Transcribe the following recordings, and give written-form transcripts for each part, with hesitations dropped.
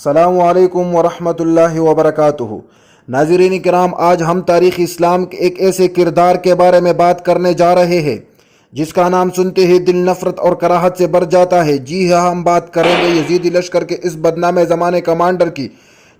السلام علیکم ورحمۃ اللہ وبرکاتہ۔ ناظرین کرام، آج ہم تاریخ اسلام کے ایک ایسے کردار کے بارے میں بات کرنے جا رہے ہیں جس کا نام سنتے ہی دل نفرت اور کراہت سے بھر جاتا ہے۔ جی ہاں، ہم بات کریں گے یزیدی لشکر کے اس بدنام زمانے کمانڈر کی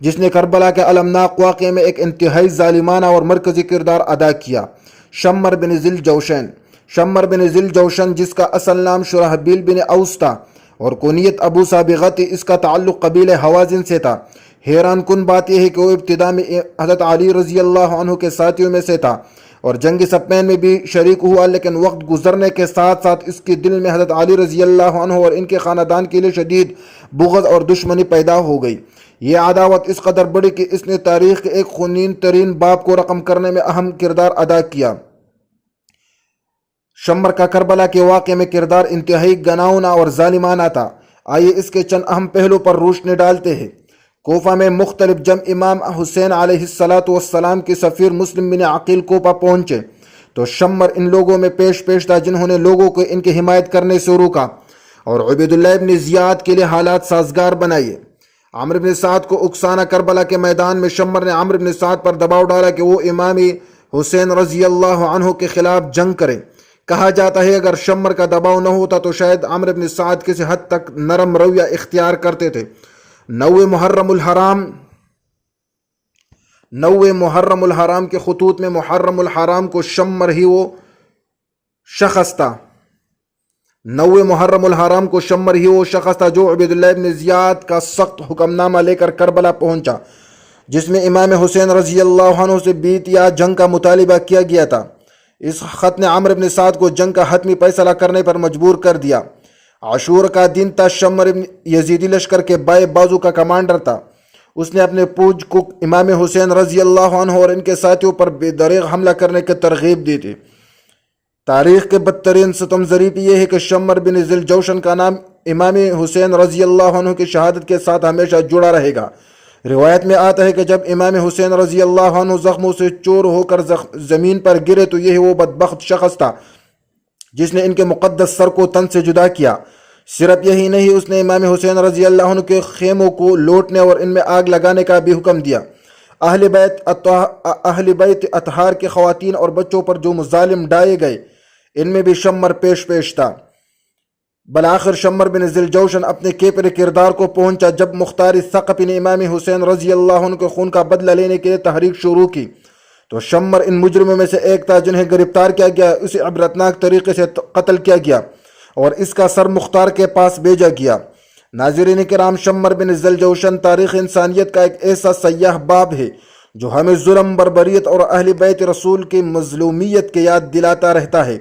جس نے کربلا کے المناک واقعے میں ایک انتہائی ظالمانہ اور مرکزی کردار ادا کیا، شمر بن ذی الجوشن۔ شمر بن ذی الجوشن، جس کا اصل نام شرحبیل بن اوس تھا اور کنیت ابو سابغہ تھی، اس کا تعلق قبیلہ حوازن سے تھا۔ حیران کن بات یہ ہے کہ وہ ابتدا میں حضرت علی رضی اللہ عنہ کے ساتھیوں میں سے تھا اور جنگ صفین میں بھی شریک ہوا، لیکن وقت گزرنے کے ساتھ ساتھ اس کے دل میں حضرت علی رضی اللہ عنہ اور ان کے خاندان کے لیے شدید بغض اور دشمنی پیدا ہو گئی۔ یہ عداوت اس قدر بڑی کہ اس نے تاریخ کے ایک خونین ترین باب کو رقم کرنے میں اہم کردار ادا کیا۔ شمر کا کربلا کے واقعے میں کردار انتہائی گھناؤنا اور ظالمانہ تھا۔ آئیے اس کے چند اہم پہلو پر روشنی ڈالتے ہیں۔ کوفہ میں مختلف جب امام حسین علیہ السلام کے سفیر مسلم بن عقیل کوفہ پہنچے تو شمر ان لوگوں میں پیش تھا جنہوں نے لوگوں کو ان کی حمایت کرنے سے روکا اور عبید اللہ ابن زیاد کے لیے حالات سازگار بنائے۔ عمرو بن سعد کو اکسانا کربلا کے میدان میں شمر نے عمرو بن سعد پر دباؤ ڈالا کہ وہ امام حسین رضی اللہ عنہ کے خلاف جنگ کرے۔ کہا جاتا ہے اگر شمر کا دباؤ نہ ہوتا تو شاید عمرو بن سعد کسی حد تک نرم رویہ اختیار کرتے تھے۔ 9 محرم الحرام کے خطوط میں محرم الحرام کو شمر ہی وہ شخص تھا 9 محرم الحرام کو شمر ہی وہ شخص تھا جو عبید اللہ ابن زیاد کا سخت حکم نامہ لے کر کربلا پہنچا، جس میں امام حسین رضی اللہ عنہ سے بیعت یا جنگ کا مطالبہ کیا گیا تھا۔ اس خط نے عمرو بن سعد کو جنگ کا حتمی فیصلہ کرنے پر مجبور کر دیا۔ عاشور کا دن تھا۔ شمر یزیدی لشکر کے بائیں بازو کا کمانڈر تھا۔ اس نے اپنے پوج کو امام حسین رضی اللہ عنہ اور ان کے ساتھیوں پر بے دریغ حملہ کرنے کی ترغیب دی تھی۔ تاریخ کے بدترین ستم ظریف یہ ہے کہ شمر بن ذی الجوشن کا نام امام حسین رضی اللہ عنہ کی شہادت کے ساتھ ہمیشہ جڑا رہے گا۔ روایت میں آتا ہے کہ جب امام حسین رضی اللہ عنہ زخموں سے چور ہو کر زمین پر گرے تو یہ وہ بدبخت شخص تھا جس نے ان کے مقدس سر کو تن سے جدا کیا۔ صرف یہی نہیں، اس نے امام حسین رضی اللہ عنہ کے خیموں کو لوٹنے اور ان میں آگ لگانے کا بھی حکم دیا۔ اہل بیت اطہار کے خواتین اور بچوں پر جو مظالم ڈھائے گئے ان میں بھی شمر پیش تھا۔ بالآخر شمر بن ذی الجوشن اپنے کیپر کردار کو پہنچا جب مختار ثقفی نے امام حسین رضی اللہ عنہ کے خون کا بدلہ لینے کے لیے تحریک شروع کی تو شمر ان مجرموں میں سے ایک تھا جنہیں گرفتار کیا گیا، اسے عبرتناک طریقے سے قتل کیا گیا اور اس کا سر مختار کے پاس بھیجا گیا۔ ناظرین کرام، شمر بن ذی الجوشن تاریخ انسانیت کا ایک ایسا سیاہ باب ہے جو ہمیں ظلم، بربریت اور اہل بیت رسول کی مظلومیت کی یاد دلاتا رہتا ہے۔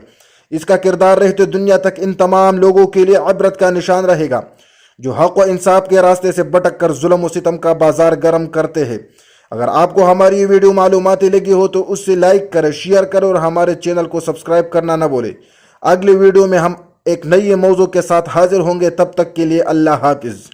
اس کا کردار رہتے دنیا تک ان تمام لوگوں کے لیے عبرت کا نشان رہے گا جو حق و انصاف کے راستے سے بھٹک کر ظلم و ستم کا بازار گرم کرتے ہیں۔ اگر آپ کو ہماری یہ ویڈیو معلوماتی لگی ہو تو اس سے لائک کریں، شیئر کریں اور ہمارے چینل کو سبسکرائب کرنا نہ بھولیں۔ اگلی ویڈیو میں ہم ایک نئی موضوع کے ساتھ حاضر ہوں گے، تب تک کے لیے اللہ حافظ۔